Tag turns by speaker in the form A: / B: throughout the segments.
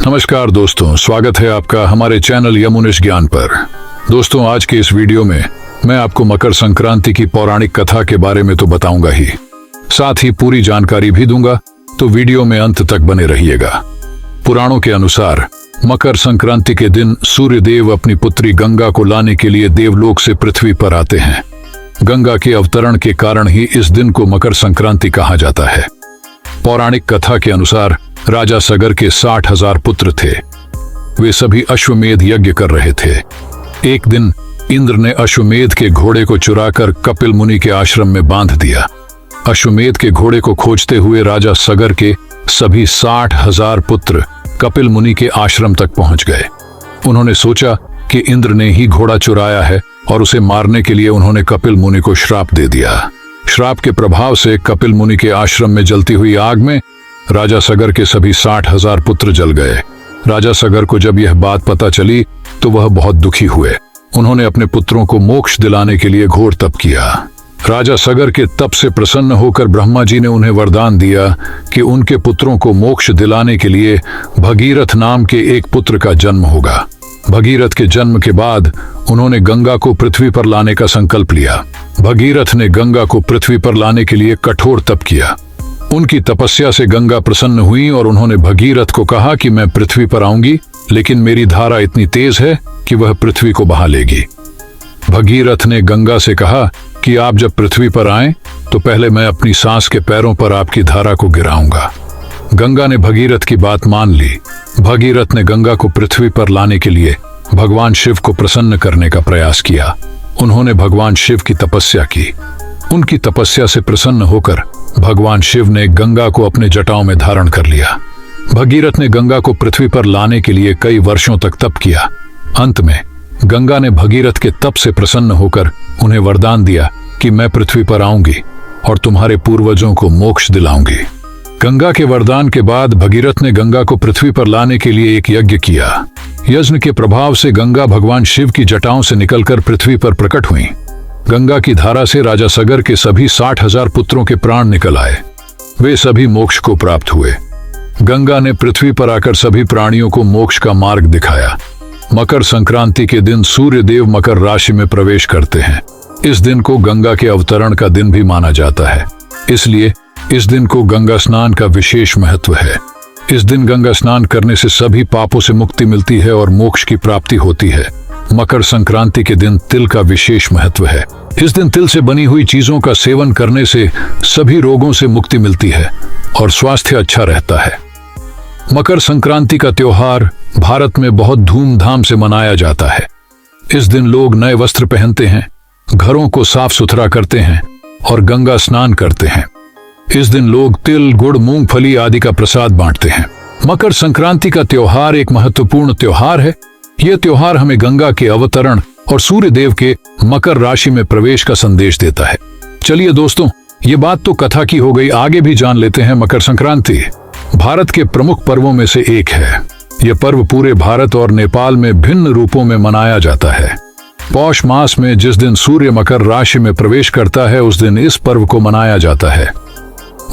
A: नमस्कार दोस्तों, स्वागत है आपका हमारे चैनल यमुनेश ज्ञान पर। दोस्तों, आज के इस वीडियो में मैं आपको मकर संक्रांति की पौराणिक कथा के बारे में तो बताऊंगा ही, साथ ही पूरी जानकारी भी दूंगा, तो वीडियो में अंत तक बने रहिएगा। पुराणों के अनुसार मकर संक्रांति के दिन सूर्य देव अपनी पुत्री गंगा को लाने के लिए देवलोक से पृथ्वी पर आते हैं। गंगा के अवतरण के कारण ही इस दिन को मकर संक्रांति कहा जाता है। पौराणिक कथा के अनुसार राजा सगर के 60,000 पुत्र थे। वे सभी अश्वमेध यज्ञ कर रहे थे। एक दिन इंद्र ने अश्वमेध के घोड़े को चुराकर कपिल मुनि के आश्रम में बांध दिया। अश्वमेध के घोड़े को खोजते हुए राजा सगर के सभी 60,000 पुत्र कपिल मुनि के आश्रम तक पहुंच गए। उन्होंने सोचा कि इंद्र ने ही घोड़ा चुराया है और उसे मारने के लिए उन्होंने कपिल मुनि को श्राप दे दिया। श्राप के प्रभाव से कपिल मुनि के आश्रम में जलती हुई आग में राजा सगर के सभी 60,000 पुत्र जल गए। राजा सगर को जब यह बात पता चली तो वह बहुत दुखी हुए। उन्होंने अपने पुत्रों को मोक्ष दिलाने के लिए घोर तप किया। राजा सगर के तप से प्रसन्न होकर ब्रह्मा जी ने उन्हें वरदान दिया कि उनके पुत्रों को मोक्ष दिलाने के लिए भगीरथ नाम के एक पुत्र का जन्म होगा। भगीरथ के जन्म के बाद उन्होंने गंगा को पृथ्वी पर लाने का संकल्प लिया। भगीरथ ने गंगा को पृथ्वी पर लाने के लिए कठोर तप किया। उनकी तपस्या से गंगा प्रसन्न हुई और उन्होंने भगीरथ को कहा कि मैं पृथ्वी पर आऊंगी, लेकिन मेरी धारा इतनी तेज है कि वह पृथ्वी को बहा लेगी। भगीरथ ने गंगा से कहा कि आप जब पृथ्वी पर आएं तो पहले मैं अपनी सांस के पैरों पर आपकी धारा को गिराऊंगा। गंगा ने भगीरथ की बात मान ली। भगीरथ ने गंगा को पृथ्वी पर लाने के लिए भगवान शिव को प्रसन्न करने का प्रयास किया। उन्होंने भगवान शिव की तपस्या की। उनकी तपस्या से प्रसन्न होकर भगवान शिव ने गंगा को अपने जटाओं में धारण कर लिया। भगीरथ ने गंगा को पृथ्वी पर लाने के लिए कई वर्षों तक तप किया। अंत में गंगा ने भगीरथ के तप से प्रसन्न होकर उन्हें वरदान दिया कि मैं पृथ्वी पर आऊंगी और तुम्हारे पूर्वजों को मोक्ष दिलाऊंगी। गंगा के वरदान के बाद भगीरथ ने गंगा को पृथ्वी पर लाने के लिए एक यज्ञ किया। यज्ञ के प्रभाव से गंगा भगवान शिव की जटाओं से निकलकर पृथ्वी पर प्रकट हुई। गंगा की धारा से राजा सगर के सभी 60,000 पुत्रों के प्राण निकल आए। वे सभी मोक्ष को प्राप्त हुए। गंगा ने पृथ्वी पर आकर सभी प्राणियों को मोक्ष का मार्ग दिखाया। मकर संक्रांति के दिन सूर्य देव मकर राशि में प्रवेश करते हैं। इस दिन को गंगा के अवतरण का दिन भी माना जाता है, इसलिए इस दिन को गंगा स्नान का विशेष महत्व है। इस दिन गंगा स्नान करने से सभी पापों से मुक्ति मिलती है और मोक्ष की प्राप्ति होती है। मकर संक्रांति के दिन तिल का विशेष महत्व है। इस दिन तिल से बनी हुई चीजों का सेवन करने से सभी रोगों से मुक्ति मिलती है और स्वास्थ्य अच्छा रहता है। मकर संक्रांति का त्योहार भारत में बहुत धूमधाम से मनाया जाता है। इस दिन लोग नए वस्त्र पहनते हैं, घरों को साफ सुथरा करते हैं और गंगा स्नान करते हैं। इस दिन लोग तिल, गुड़, मूंगफली आदि का प्रसाद बांटते हैं। मकर संक्रांति का त्योहार एक महत्वपूर्ण त्योहार है। यह त्योहार हमें गंगा के अवतरण और सूर्य देव के मकर राशि में प्रवेश का संदेश देता है। चलिए दोस्तों, ये बात तो कथा की हो गई, आगे भी जान लेते हैं। मकर संक्रांति भारत के प्रमुख पर्वों में से एक है। यह पर्व पूरे भारत और नेपाल में भिन्न रूपों में मनाया जाता है। पौष मास में जिस दिन सूर्य मकर राशि में प्रवेश करता है, उस दिन इस पर्व को मनाया जाता है।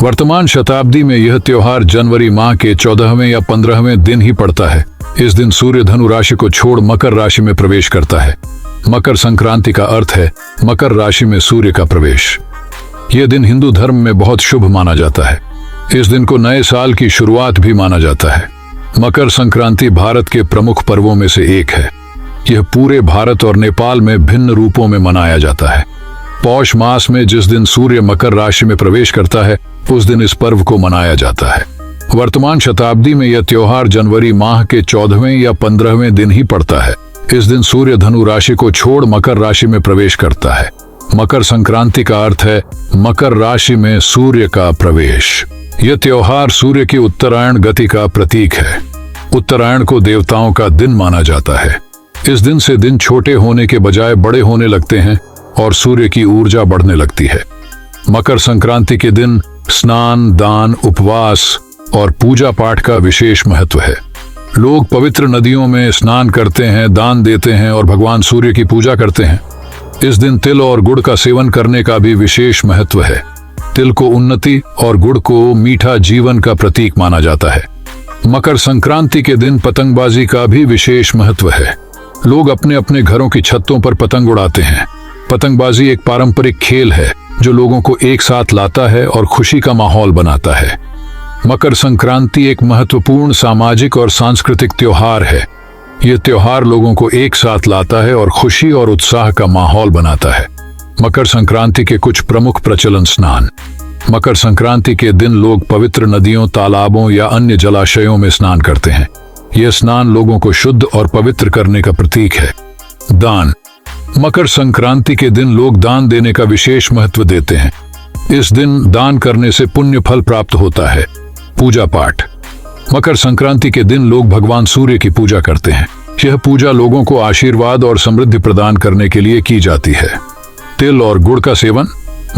A: वर्तमान शताब्दी में यह त्योहार जनवरी माह के 14वें या 15वें दिन ही पड़ता है। इस दिन सूर्य धनु राशि को छोड़ मकर राशि में प्रवेश करता है। मकर संक्रांति का अर्थ है मकर राशि में सूर्य का प्रवेश। यह दिन हिंदू धर्म में बहुत शुभ माना जाता है। इस दिन को नए साल की शुरुआत भी माना जाता है। मकर संक्रांति भारत के प्रमुख पर्वों में से एक है। यह पूरे भारत और नेपाल में भिन्न रूपों में मनाया जाता है। पौष मास में जिस दिन सूर्य मकर राशि में प्रवेश करता है, उस दिन इस पर्व को मनाया जाता है। वर्तमान शताब्दी में यह त्योहार जनवरी माह के 14वें या 15वें दिन ही पड़ता है। इस दिन सूर्य धनु राशि को छोड़ मकर राशि में प्रवेश करता है। मकर संक्रांति का अर्थ है मकर राशि में सूर्य का प्रवेश। यह त्योहार सूर्य की उत्तरायण गति का प्रतीक है। उत्तरायण को देवताओं का दिन माना जाता है। इस दिन से दिन छोटे होने के बजाय बड़े होने लगते हैं और सूर्य की ऊर्जा बढ़ने लगती है। मकर संक्रांति के दिन स्नान, दान, उपवास और पूजा पाठ का विशेष महत्व है। लोग पवित्र नदियों में स्नान करते हैं, दान देते हैं और भगवान सूर्य की पूजा करते हैं। इस दिन तिल और गुड़ का सेवन करने का भी विशेष महत्व है। तिल को उन्नति और गुड़ को मीठा जीवन का प्रतीक माना जाता है। मकर संक्रांति के दिन पतंगबाजी का भी विशेष महत्व है। लोग अपने अपने घरों की छतों पर पतंग उड़ाते हैं। पतंगबाजी एक पारंपरिक खेल है जो लोगों को एक साथ लाता है और खुशी का माहौल बनाता है। मकर संक्रांति एक महत्वपूर्ण सामाजिक और सांस्कृतिक त्योहार है। यह त्योहार लोगों को एक साथ लाता है और खुशी और उत्साह का माहौल बनाता है। मकर संक्रांति के कुछ प्रमुख प्रचलन। स्नान। मकर संक्रांति के दिन लोग पवित्र नदियों, तालाबों या अन्य जलाशयों में स्नान करते हैं। यह स्नान लोगों को शुद्ध और पवित्र करने का प्रतीक है। दान। मकर संक्रांति के दिन लोग दान देने का विशेष महत्व देते हैं। इस दिन दान करने से पुण्य फल प्राप्त होता है। पूजा पाठ। मकर संक्रांति के दिन लोग भगवान सूर्य की पूजा करते हैं। यह पूजा लोगों को आशीर्वाद और समृद्धि प्रदान करने के लिए की जाती है। तिल और गुड़ का सेवन।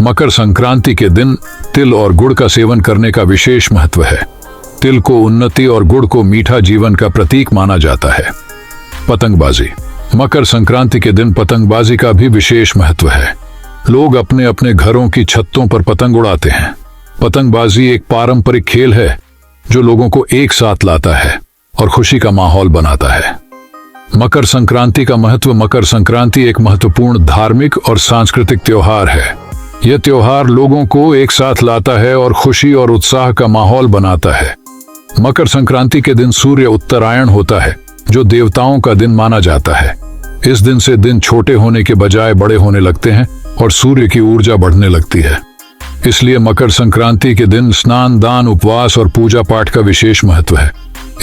A: मकर संक्रांति के दिन तिल और गुड़ का सेवन करने का विशेष महत्व है। तिल को उन्नति और गुड़ को मीठा जीवन का प्रतीक माना जाता है। पतंगबाजी। मकर संक्रांति के दिन पतंगबाजी का भी विशेष महत्व है। लोग अपने अपने घरों की छतों पर पतंग उड़ाते हैं। पतंगबाजी एक पारंपरिक खेल है जो लोगों को एक साथ लाता है और खुशी का माहौल बनाता है। मकर संक्रांति का महत्व। मकर संक्रांति एक महत्वपूर्ण धार्मिक और सांस्कृतिक त्योहार है। यह त्योहार लोगों को एक साथ लाता है और खुशी और उत्साह का माहौल बनाता है। मकर संक्रांति के दिन सूर्य उत्तरायण होता है जो देवताओं का दिन माना जाता है। इस दिन से दिन छोटे होने के बजाय बड़े होने लगते हैं और सूर्य की ऊर्जा बढ़ने लगती है। इसलिए मकर संक्रांति के दिन स्नान, दान, उपवास और पूजा पाठ का विशेष महत्व है।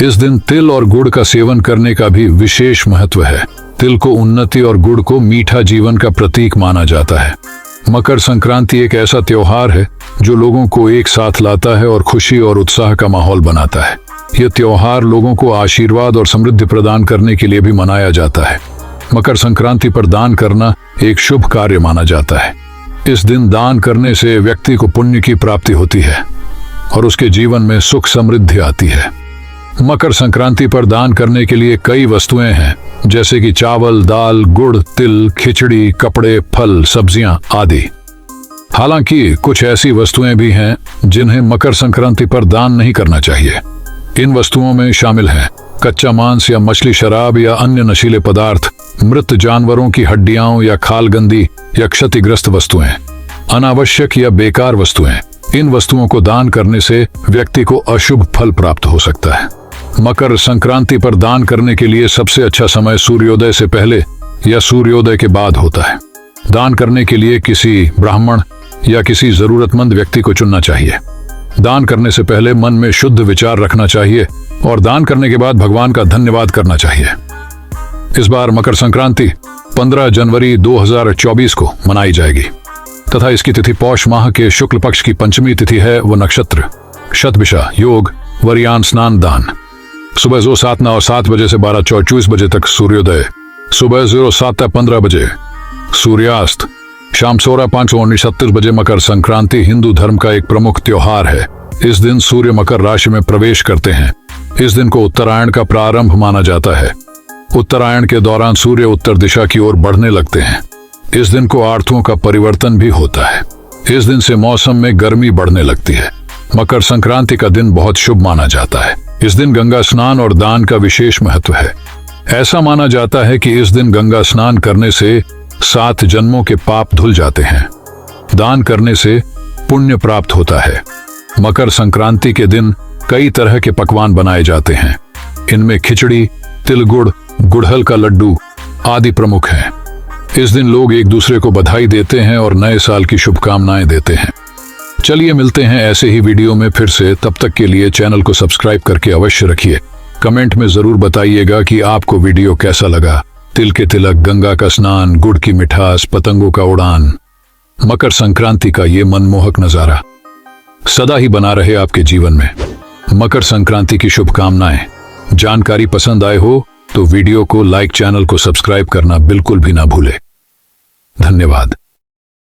A: इस दिन तिल और गुड़ का सेवन करने का भी विशेष महत्व है। तिल को उन्नति और गुड़ को मीठा जीवन का प्रतीक माना जाता है। मकर संक्रांति एक ऐसा त्योहार है जो लोगों को एक साथ लाता है और खुशी और उत्साह का माहौल बनाता है। यह त्योहार लोगों को आशीर्वाद और समृद्धि प्रदान करने के लिए भी मनाया जाता है। मकर संक्रांति पर दान करना एक शुभ कार्य माना जाता है। इस दिन दान करने से व्यक्ति को पुण्य की प्राप्ति होती है और उसके जीवन में सुख समृद्धि आती है। मकर संक्रांति पर दान करने के लिए कई वस्तुएं हैं, जैसे कि चावल, दाल, गुड़, तिल, खिचड़ी, कपड़े, फल, सब्जियां आदि। हालांकि कुछ ऐसी वस्तुएं भी हैं जिन्हें मकर संक्रांति पर दान नहीं करना चाहिए। इन वस्तुओं में शामिल हैं कच्चा मांस या मछली, शराब या अन्य नशीले पदार्थ, मृत जानवरों की हड्डियां या खाल गंदी या क्षतिग्रस्त वस्तुएं, अनावश्यक या बेकार वस्तुएं। इन वस्तुओं को दान करने से व्यक्ति को अशुभ फल प्राप्त हो सकता है। मकर संक्रांति पर दान करने के लिए सबसे अच्छा समय सूर्योदय से पहले या सूर्योदय के बाद होता है। दान करने के लिए किसी ब्राह्मण या किसी जरूरतमंद व्यक्ति को चुनना चाहिए। दान करने से पहले मन में शुद्ध विचार रखना चाहिए और दान करने के बाद भगवान का धन्यवाद करना चाहिए। इस बार मकर संक्रांति 15 जनवरी 2024 को मनाई जाएगी तथा इसकी तिथि पौष माह के शुक्ल पक्ष की पंचमी तिथि है। वो नक्षत्र शतभिषा, योग, वरियान, स्नान, दान। सुबह 07:09 और 7 बजे से 12:24 बजे तक सूर्योदय, सुबह 07:15 बजे सूर्यास्त, शाम 16:05 और 29:36 बजे। मकर संक्रांति हिंदू धर्म का एक प्रमुख त्योहार है। इस दिन सूर्य मकर राशि में प्रवेश करते हैं। इस दिन को उत्तरायण का प्रारंभ माना जाता है। उत्तरायण के दौरान सूर्य उत्तर दिशा की ओर बढ़ने लगते हैं। इस दिन को आर्थों का परिवर्तन भी होता है। इस दिन से मौसम में गर्मी बढ़ने लगती है। मकर संक्रांति का दिन बहुत शुभ माना जाता है। इस दिन गंगा स्नान और दान का विशेष महत्व है। ऐसा माना जाता है कि इस दिन गंगा स्नान करने से 7 जन्मों के पाप धुल जाते हैं। दान करने से पुण्य प्राप्त होता है। मकर संक्रांति के दिन कई तरह के पकवान बनाए जाते हैं। इनमें खिचड़ी, तिल गुड़, गुड़हल का लड्डू आदि प्रमुख हैं। इस दिन लोग एक दूसरे को बधाई देते हैं और नए साल की शुभकामनाएं देते हैं। चलिए मिलते हैं ऐसे ही वीडियो में फिर से। तब तक के लिए चैनल को सब्सक्राइब करके अवश्य रखिए। कमेंट में जरूर बताइएगा कि आपको वीडियो कैसा लगा। तिल के तिलक, गंगा का स्नान, गुड़ की मिठास, पतंगों का उड़ान, मकर संक्रांति का ये मनमोहक नजारा सदा ही बना रहे आपके जीवन में। मकर संक्रांति की शुभकामनाएं। जानकारी पसंद आए हो तो वीडियो को लाइक, चैनल को सब्सक्राइब करना बिल्कुल भी ना भूले। धन्यवाद।